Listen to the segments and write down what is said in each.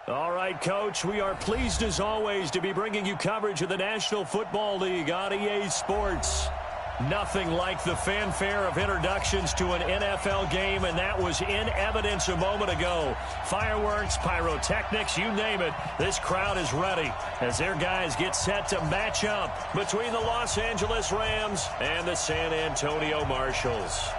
All right, Coach, we are pleased as always to be bringing you coverage of the National Football League on EA Sports. Nothing like the fanfare of introductions to an NFL game, and that was in evidence a moment ago. Fireworks, pyrotechnics, you name it. This crowd is ready as their guys get set to match up between the Los Angeles Rams and the San Antonio Marshals.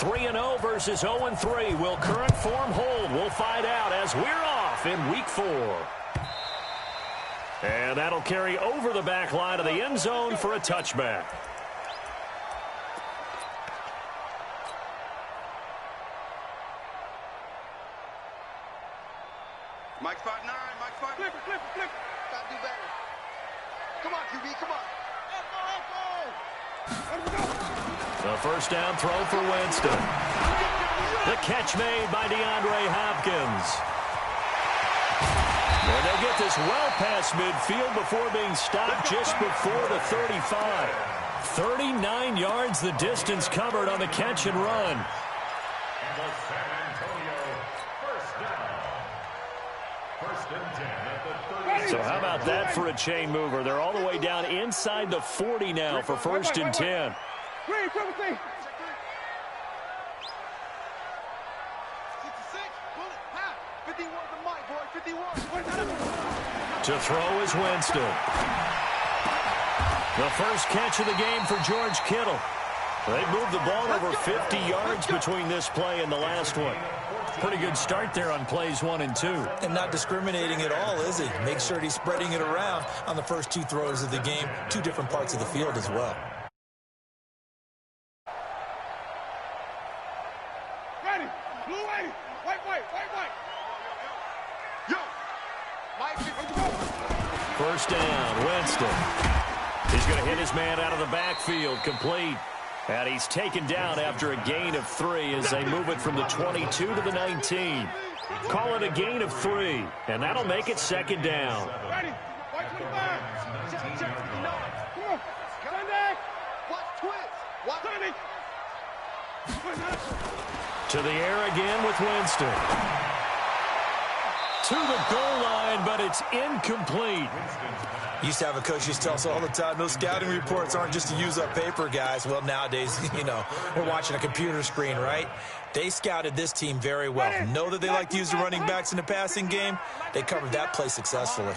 Three 3-0 versus 0-3. Will current form hold? We'll find out as we're off in Week 4. And that'll carry over the back line of the end zone for a touchback. Mike spot 9, Mike spot. Flip it. Gotta do better. Come on, QB, come on. The first down throw for Winston. The catch made by DeAndre Hopkins. And they'll get this well past midfield before being stopped just before the 35. 39 yards the distance covered on the catch and run. So how about that for a chain mover? They're all the way down inside the 40 now for 1st and 10. To throw is Winston. The first catch of the game for George Kittle. They moved the ball over 50 yards between this play and the last one. Pretty good start there on plays 1 and 2. And not discriminating at all, is he? Make sure he's spreading it around on the first 2 throws of the game. 2 different parts of the field as well. Ready. Blue lady. White. Yo. First down, Winston. He's going to hit his man out of the backfield, complete. And he's taken down after a gain of 3 as they move it from the 22 to the 19. Call it a gain of 3, and that'll make it 2nd down. Ready. White 25. Check 59. Come on. Sunday. Watch twins. Watch. To the air again with Winston. To the goal line, but it's incomplete. Used to have a coach used to tell us all the time, those scouting reports aren't just to use up paper, guys. Well, nowadays, we're watching a computer screen, right? They scouted this team very well. Know that they like to use the running backs in the passing game. They covered that play successfully.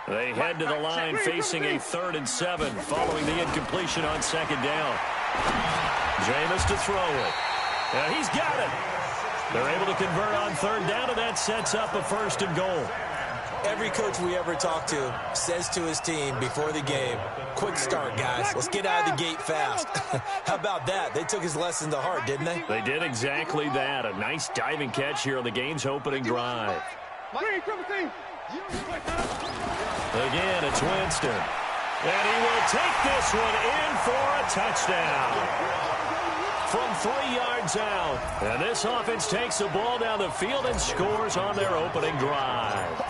They head to the line facing a 3rd and 7 following the incompletion on 2nd down. Jameis to throw it. And he's got it. They're able to convert on 3rd down, and that sets up a 1st and goal. Every coach we ever talk to says to his team before the game, quick start, guys. Let's get out of the gate fast. How about that? They took his lesson to heart, didn't they? They did exactly that. A nice diving catch here on the game's opening drive. Again, it's Winston. And he will take this one in for a touchdown. From 3 yards out. And this offense takes the ball down the field and scores on their opening drive.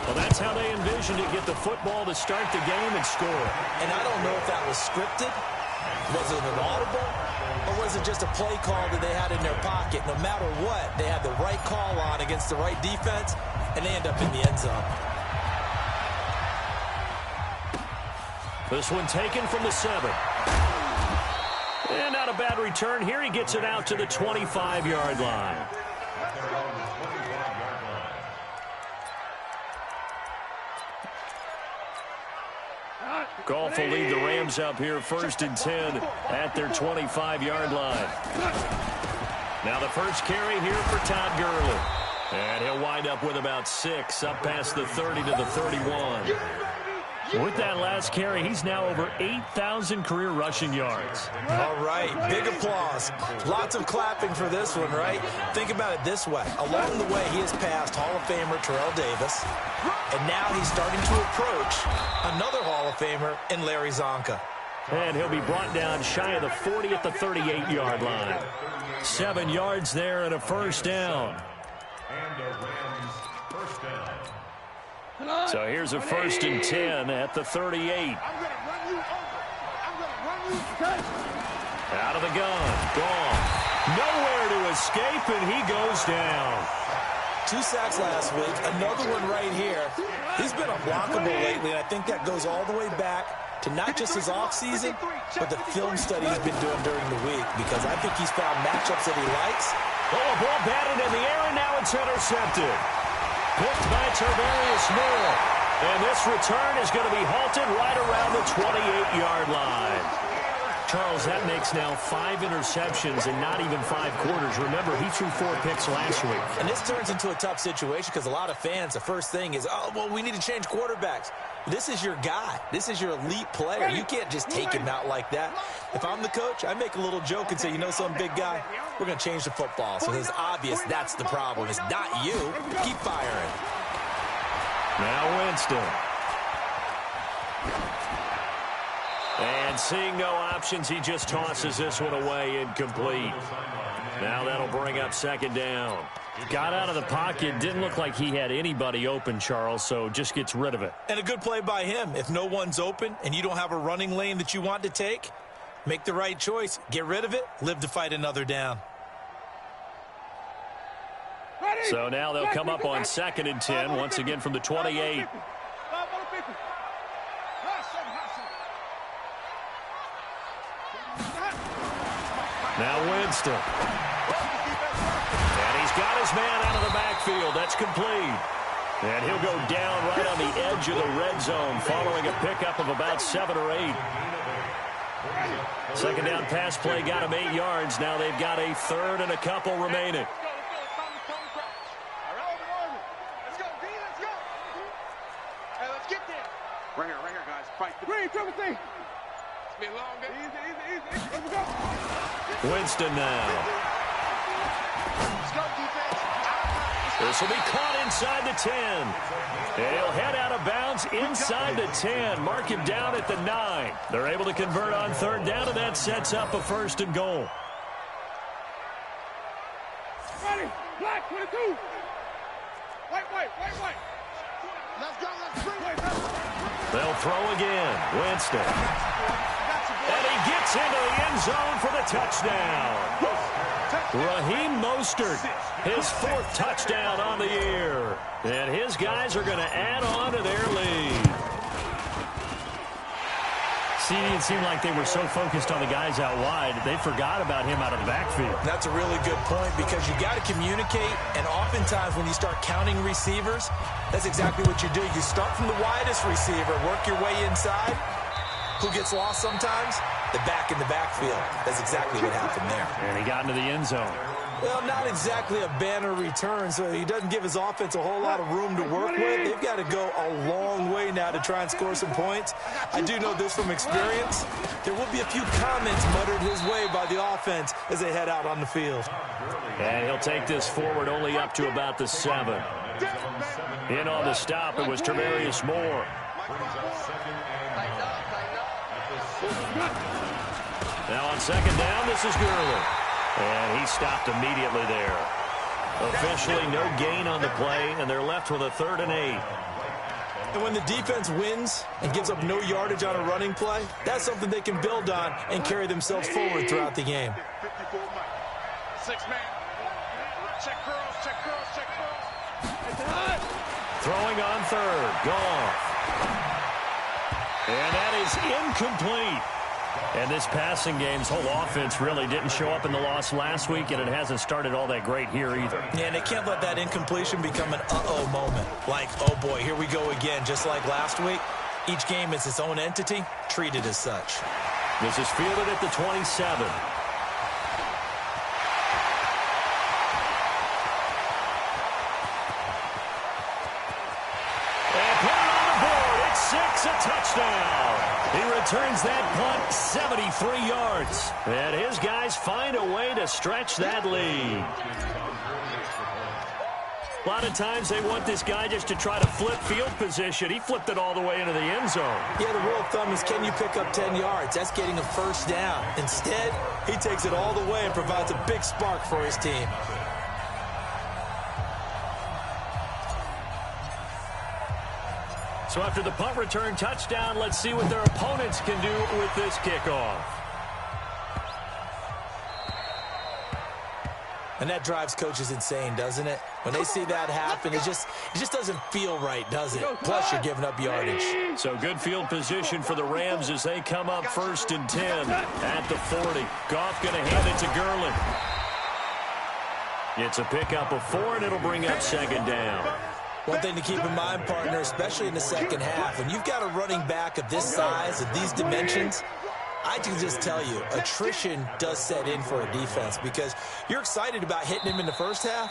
Well, that's how they envisioned it, get the football to start the game and score. And I don't know if that was scripted. Was it an audible? Or was it just a play call that they had in their pocket? No matter what, they had the right call on against the right defense, and they end up in the end zone. This one taken from the 7. And not a bad return here. He gets it out to the 25-yard line. Goff will lead the Rams up here 1st and 10 at their 25-yard line. Now the first carry here for Todd Gurley. And he'll wind up with about 6 up past the 30 to the 31. With that last carry, he's now over 8,000 career rushing yards. All right, big applause. Lots of clapping for this one, right? Think about it this way. Along the way, he has passed Hall of Famer Terrell Davis, and now he's starting to approach another Hall of Famer in Larry Zonka. And he'll be brought down shy of the 40 at the 38-yard line. 7 yards there and a first down. So here's a 1st and 10 at the 38. Out of the gun. Gone. Nowhere to escape, and he goes down. 2 sacks last week. Another one right here. He's been unblockable lately, and I think that goes all the way back to not just his offseason, but the film study he's been doing during the week, because I think he's found matchups that he likes. Oh, a ball batted in the air, and now it's intercepted. Picked by Tarvarius Moore. And this return is going to be halted right around the 28-yard line. Charles, that makes now 5 interceptions and not even 5 quarters. Remember, he threw 4 picks last week. And this turns into a tough situation because a lot of fans, the first thing is, oh, well, we need to change quarterbacks. This is your guy. This is your elite player. You can't just take him out like that. If I'm the coach, I make a little joke and say, you know some big guy, we're going to change the football. So it's obvious that's the problem. It's not you. Keep firing. Now Winston. And seeing no options, he just tosses this one away, incomplete. Now that'll bring up 2nd down. Got out of the pocket, didn't look like he had anybody open, Charles, so just gets rid of it. And a good play by him. If no one's open and you don't have a running lane that you want to take, make the right choice. Get rid of it, live to fight another down. So now they'll come up on 2nd and 10, once again from the 28. Now Winston. And he's got his man out of the backfield. That's complete. And he'll go down right on the edge of the red zone following a pickup of about 7 or 8. 2nd down pass play got him 8 yards. Now they've got a 3rd and a couple remaining. Right here, guys. Fight the green, triple thing. It's been a long day. Easy. Let's go. Winston now. Let's go, defense. This will be caught inside the 10. And he'll head out of bounds inside the 10. Mark him down at the 9. They're able to convert on 3rd down, and that sets up a 1st and goal. Ready. Black 22. White. Let's go. They'll throw again. Winston. And he gets into the end zone for the touchdown. Raheem Mostert, his 4th touchdown on the year. And his guys are going to add on to their lead. See, it seemed like they were so focused on the guys out wide, they forgot about him out of the backfield. That's a really good point because you got to communicate, and oftentimes when you start counting receivers, that's exactly what you do. You start from the widest receiver, work your way inside. Who gets lost sometimes? The back in the backfield. That's exactly what happened there. And he got into the end zone. Well, not exactly a banner return, so he doesn't give his offense a whole lot of room to work with. They've got to go a long way now to try and score some points. I do know this from experience. There will be a few comments muttered his way by the offense as they head out on the field. And he'll take this forward only up to about the 7. In on the stop, it was Tarvarius Moore. Now on 2nd down, this is Gurley. And he stopped immediately there. Officially no gain on the play, and they're left with a 3rd and 8. And when the defense wins and gives up no yardage on a running play, that's something they can build on and carry themselves forward throughout the game. 6-man. Check curls. Throwing on 3rd. Goff. And that is incomplete. And this passing game's whole offense really didn't show up in the loss last week, and it hasn't started all that great here either. Yeah, and they can't let that incompletion become an uh-oh moment. Like, oh boy, here we go again, just like last week. Each game is its own entity, treated as such. This is fielded at the 27. And put it on the board. It's 6, a touchdown. He returns that punt 73 yards. And his guys find a way to stretch that lead. A lot of times they want this guy just to try to flip field position. He flipped it all the way into the end zone. Yeah, the rule of thumb is, can you pick up 10 yards? That's getting a first down. Instead, he takes it all the way and provides a big spark for his team. So after the punt return touchdown, let's see what their opponents can do with this kickoff. And that drives coaches insane, doesn't it? When they see that happen, it just doesn't feel right, does it? Plus, you're giving up yardage. So good field position for the Rams as they come up 1st and 10 at the 40. Goff going to hand it to Gurley. It's a pickup of 4, and it'll bring up 2nd down. One thing to keep in mind, partner, especially in the second half, when you've got a running back of this size, of these dimensions, I can just tell you, attrition does set in for a defense because you're excited about hitting him in the first half.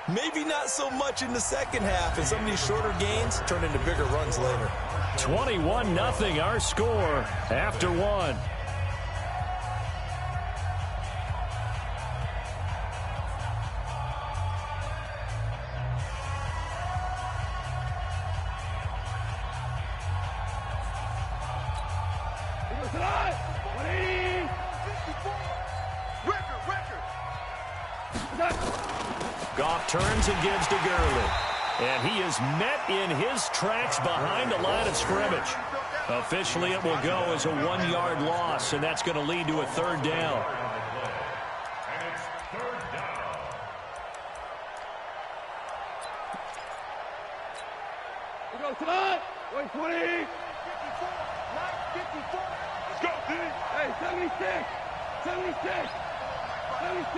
Maybe not so much in the second half, and some of these shorter gains turn into bigger runs later. 21-0 our score after 1. Goff turns and gives to Gurley. And he is met in his tracks behind the line of scrimmage. Officially, it will go as a 1-yard loss, and that's going to lead to a 3rd down. We go tonight. Wait, 20. 54. Let's go, D. Hey, 76. 76. 76.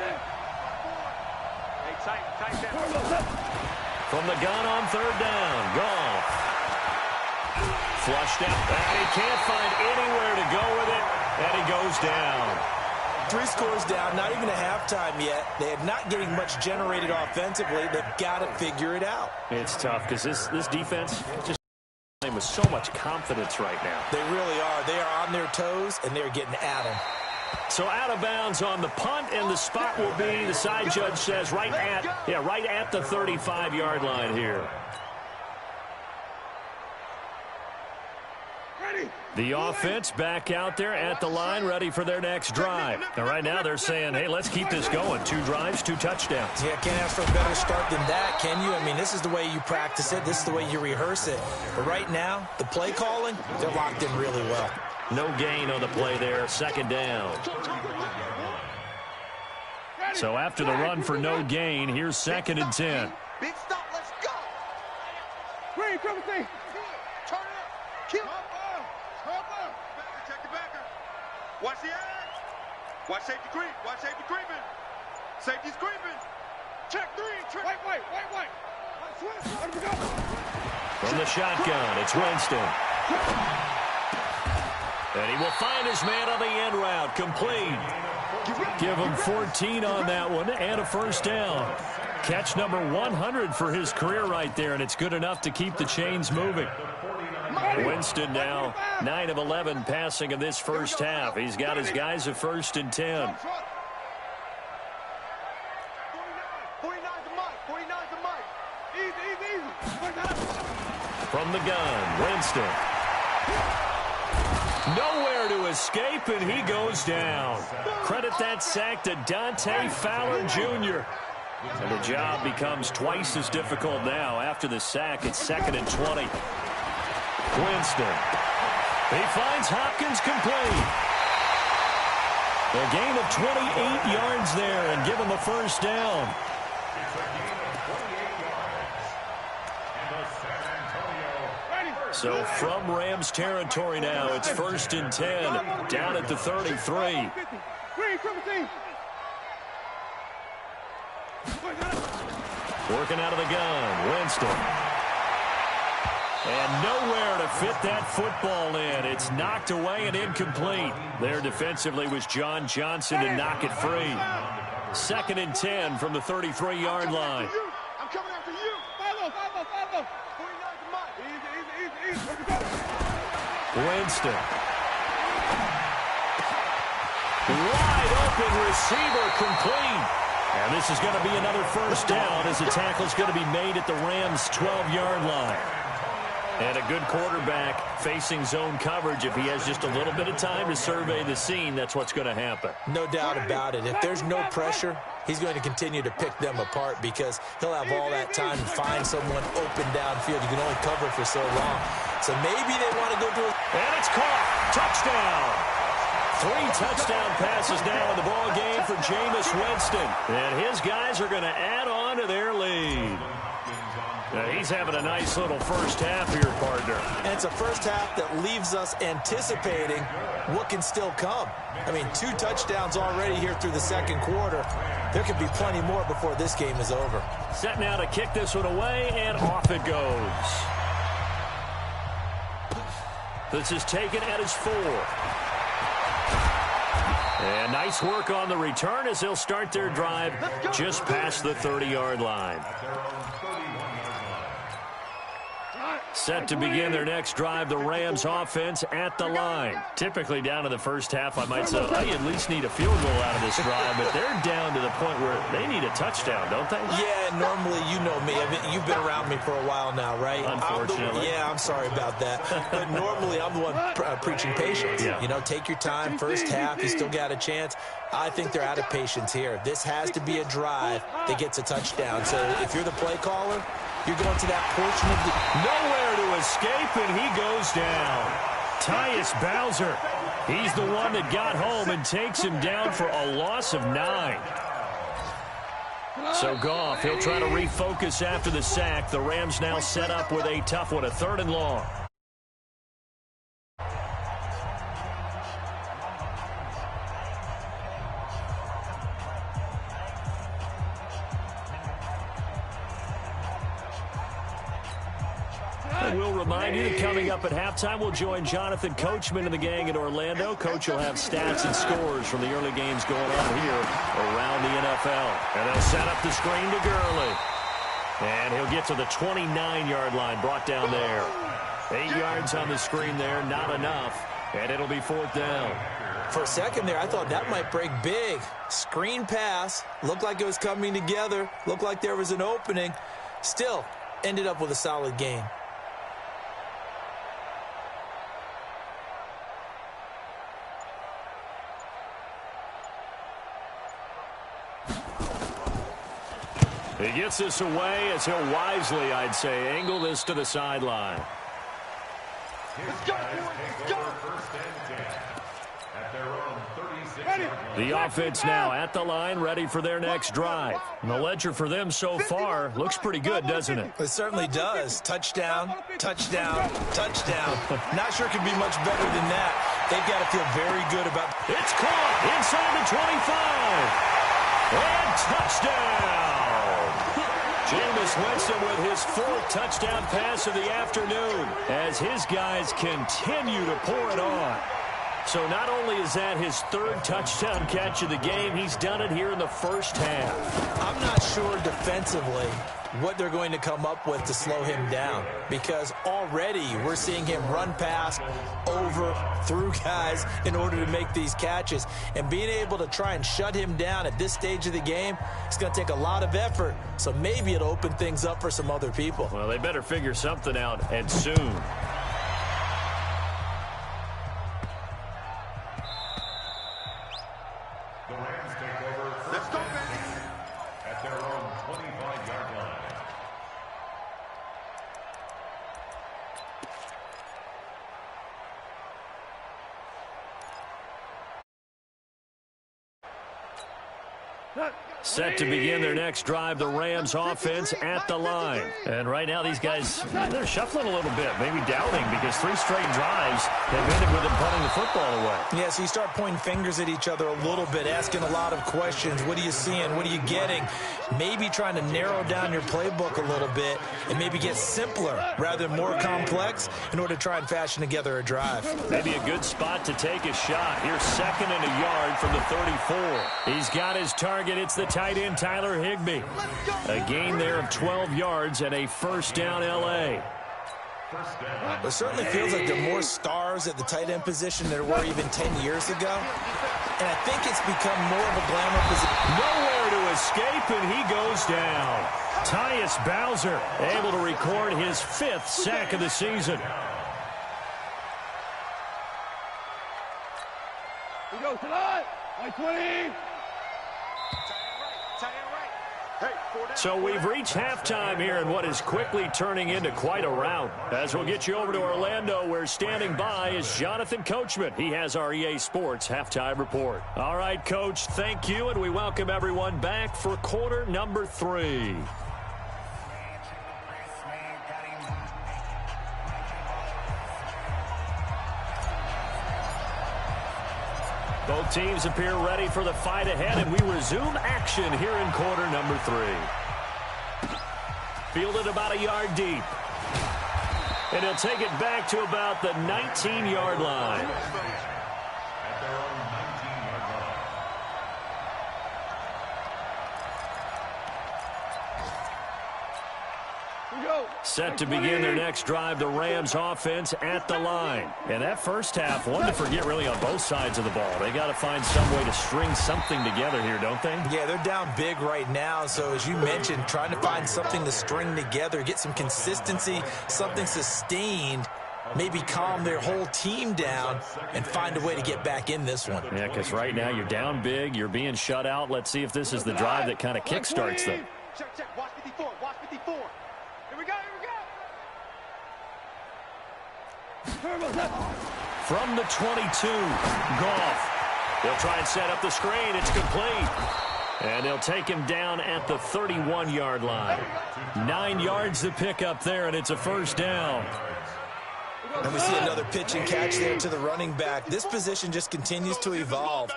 Hey, tight that. From the gun on 3rd down, Goff. Flushed out, and he can't find anywhere to go with it, and he goes down. 3 scores down, not even a halftime yet. They are not getting much generated offensively. They've got to figure it out. It's tough because this defense just playing with so much confidence right now. They really are. They are on their toes, and they're getting at them. So out of bounds on the punt, and the spot will be, the side judge says, right at the 35-yard line here. The offense back out there at the line, ready for their next drive. And right now they're saying, hey, let's keep this going. 2 drives, 2 touchdowns. Yeah, can't ask for a better start than that, can you? I mean, this is the way you practice it. This is the way you rehearse it. But right now, the play calling, they're locked in really well. No gain on the play there, 2nd down. So after the run for no gain, here's 2nd and 10. Big stop, let's go. Green, come see. Turn it up. Kill it. Check the backer. Watch the edge. Watch safety creep. Watch safety creeping. Safety's creeping. Check 3. Check. Wait. Let him go. From the shotgun, it's Winston. And he will find his man on the end route. Complete. Give him 14 on that one and a 1st down. Catch number 100 for his career right there, and it's good enough to keep the chains moving. Winston now 9 of 11 passing in this first half. He's got his guys at 1st and 10. 49's the mic. Easy. From the gun, Winston. Nowhere to escape, and he goes down. Credit that sack to Dante Fowler Jr. And the job becomes twice as difficult now. After the sack, it's 2nd and 20. Winston. He finds Hopkins complete. A gain of 28 yards there and give him a 1st down. So from Rams territory now, it's 1st and 10, down at the 33. Working out of the gun, Winston. And nowhere to fit that football in. It's knocked away and incomplete. There defensively was John Johnson to knock it free. 2nd and 10 from the 33-yard line. I'm coming after you. Follow. Winston. Wide open receiver complete. And this is going to be another first down as the tackle is going to be made at the Rams' 12-yard line. And a good quarterback facing zone coverage. If he has just a little bit of time to survey the scene, that's what's going to happen. No doubt about it. If there's no pressure, he's going to continue to pick them apart because he'll have all that time to find someone open downfield. You can only cover for so long. So maybe they want to go to And it's caught. Touchdown. 3 touchdown passes now in the ball game for Jameis Winston. And his guys are going to add on to their lead. Now he's having a nice little first half here, partner. And it's a first half that leaves us anticipating what can still come. I mean, 2 touchdowns already here through the second quarter. There could be plenty more before this game is over. Set now to kick this one away, and off it goes. This is taken at his 4. And nice work on the return as they'll start their drive just past the 30-yard line. Set to begin their next drive, the Rams offense at the line. Typically down to the first half, I might say, I at least need a field goal out of this drive, but they're down to the point where they need a touchdown, don't they? Yeah, normally, you know me. You've been around me for a while now, right? Unfortunately. I'm sorry about that. But normally, I'm the one preaching patience. Yeah. You know, take your time, first half, you still got a chance. I think they're out of patience here. This has to be a drive that gets a touchdown. So if you're the play caller, you're going to that portion of the... Nowhere to escape, and he goes down. Tyus Bowser. He's the one that got home and takes him down for a loss of 9. So Goff, he'll try to refocus after the sack. The Rams now set up with a tough one, a 3rd and long. We'll remind you that coming up at halftime, we'll join Jonathan Coachman and the gang in Orlando. Coach will have stats and scores from the early games going on here around the NFL. And they'll set up the screen to Gurley. And he'll get to the 29-yard line, brought down there. 8 yards on the screen there, not enough. And it'll be 4th down. For a second there, I thought that might break big. Screen pass, looked like it was coming together, looked like there was an opening. Still, ended up with a solid gain. He gets this away as he'll wisely, I'd say, angle this to the sideline. The offense now at the line, ready for their next drive. And the ledger for them so far looks pretty good, doesn't it? It certainly does. Touchdown, touchdown, touchdown. Not sure it could be much better than that. They've got to feel very good about... It's caught inside the 25. And touchdown. Jameis Winston with his 4th touchdown pass of the afternoon as his guys continue to pour it on. So not only is that his 3rd touchdown catch of the game, he's done it here in the first half. I'm not sure defensively what they're going to come up with to slow him down, because already we're seeing him run past, over, through guys in order to make these catches. And being able to try and shut him down at this stage of the game, it's going to take a lot of effort. So maybe it'll open things up for some other people. Well, they better figure something out, and soon. Set to begin their next drive, the Rams offense at the line. And right now these guys, they're shuffling a little bit, maybe doubting, because 3 straight drives have ended with them punting the football away. Yeah, so you start pointing fingers at each other a little bit, asking a lot of questions. What are you seeing? What are you getting? Maybe trying to narrow down your playbook a little bit and maybe get simpler rather than more complex in order to try and fashion together a drive. Maybe a good spot to take a shot. Here's 2nd and a yard from the 34. He's got his target. It's the tight end, Tyler Higbee. A gain there of 12 yards and a first down, L.A. It certainly feels like there are more stars at the tight end position than there were even 10 years ago. and I think it's become more of a glamour position. Nowhere to escape, and he goes down. Tyus Bowser able to record his 5th sack of the season. We go tonight. 20. So we've reached halftime here in what is quickly turning into quite a rout. As we'll get you over to Orlando, where standing by is Jonathan Coachman. He has our EA Sports halftime report. All right, Coach, thank you, and we welcome everyone back for quarter number 3. Both teams appear ready for the fight ahead, and we resume action here in quarter number 3. Fielded about a yard deep. And he'll take it back to about the 19-yard line. Set to begin their next drive, the Rams offense at the line. And that first half, one to forget really on both sides of the ball. They got to find some way to string something together here, don't they? Yeah, they're down big right now. So as you mentioned, trying to find something to string together, get some consistency, something sustained, maybe calm their whole team down and find a way to get back in this one. Yeah, because right now you're down big, you're being shut out. Let's see if this is the drive that kind of kickstarts them. Check, check. Watch 54. Watch 54. Here we go. Here we go. From the 22, Goff. They'll try and set up the screen. It's complete. And they'll take him down at the 31-yard line. 9 yards to pick up there, and it's a first down. And we see another pitch and catch there to the running back. This position just continues to evolve.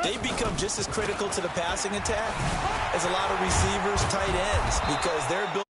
They become just as critical to the passing attack as a lot of receivers, tight ends, because they're built